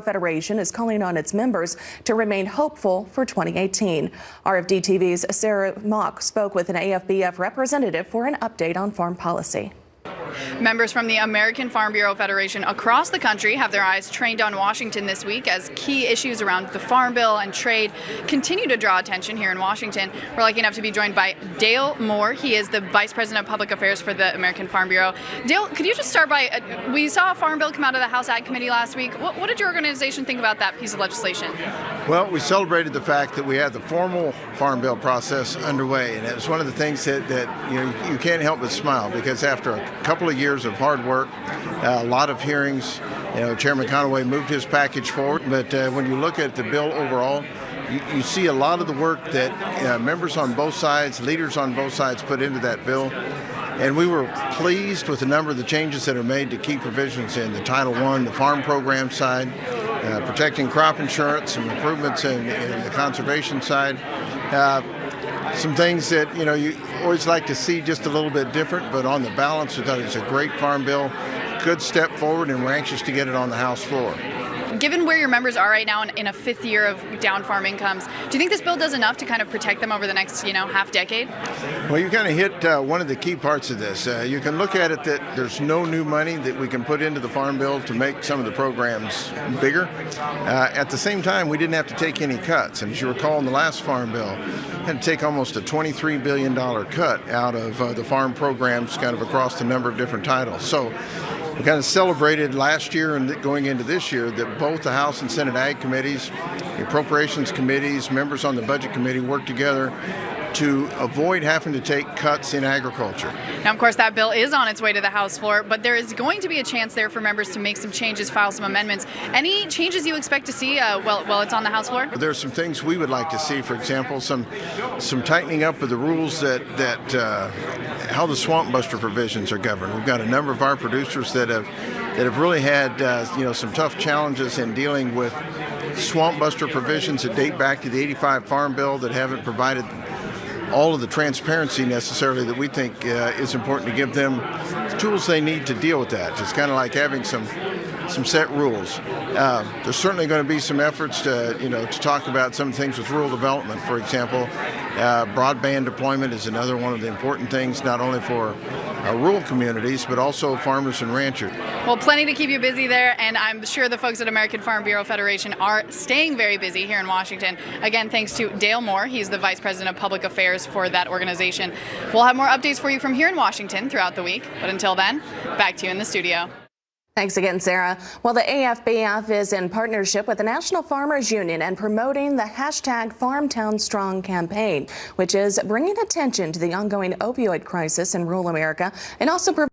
Federation is calling on its members to remain hopeful for 2018. RFD-TV's Sarah Mock spoke with an AFBF representative for an update on farm policy. Members from the American Farm Bureau Federation across the country have their eyes trained on Washington this week as key issues around the Farm Bill and trade continue to draw attention here in Washington. We're lucky enough to be joined by Dale Moore. He is the Vice President of Public Affairs for the American Farm Bureau. Dale, could you just start by, we saw a Farm Bill come out of the House Ag Committee last week. What did your organization think about that piece of legislation? Well, we celebrated the fact that we had the formal Farm Bill process underway, and it was one of the things that you can't help but smile, because after a couple of years of hard work, a lot of hearings, Chairman Conaway moved his package forward, but when you look at the bill overall, you see a lot of the work that members on both sides, leaders on both sides put into that bill. And we were pleased with a number of the changes that are made to key provisions in the Title I, the farm program side, protecting crop insurance, some improvements in the conservation side. Some things that you always like to see just a little bit different, but on the balance, we thought it's a great farm bill, good step forward, and we're anxious to get it on the House floor. Given where your members are right now in a fifth year of down farm incomes, do you think this bill does enough to kind of protect them over the next, half decade? Well, you kind of hit one of the key parts of this. You can look at it that there's no new money that we can put into the farm bill to make some of the programs bigger. At the same time, we didn't have to take any cuts. And as you recall, in the last farm bill, we had to take almost a $23 billion cut out of the farm programs kind of across the number of different titles. So we kind of celebrated last year and going into this year that both the House and Senate Ag committees, the appropriations committees, members on the Budget Committee worked together to avoid having to take cuts in agriculture. Now, of course, that bill is on its way to the House floor, but there is going to be a chance there for members to make some changes, file some amendments. Any changes you expect to see while it's on the House floor? There's some things we would like to see. For example, some tightening up of the rules that how the swamp buster provisions are governed. We've got a number of our producers that have really had some tough challenges in dealing with swamp buster provisions that date back to the '85 Farm Bill that haven't provided all of the transparency necessarily that we think is important to give them the tools they need to deal with that. It's kind of like having some set rules. There's certainly going to be some efforts to talk about some things with rural development. For example, broadband deployment is another one of the important things, not only for rural communities, but also farmers and ranchers. Well, plenty to keep you busy there, and I'm sure the folks at American Farm Bureau Federation are staying very busy here in Washington. Again, thanks to Dale Moore. He's the Vice President of Public Affairs for that organization. We'll have more updates for you from here in Washington throughout the week, but until then, back to you in the studio. Thanks again, Sarah. Well, the AFBF is in partnership with the National Farmers Union and promoting the #FarmTownStrong campaign, which is bringing attention to the ongoing opioid crisis in rural America and also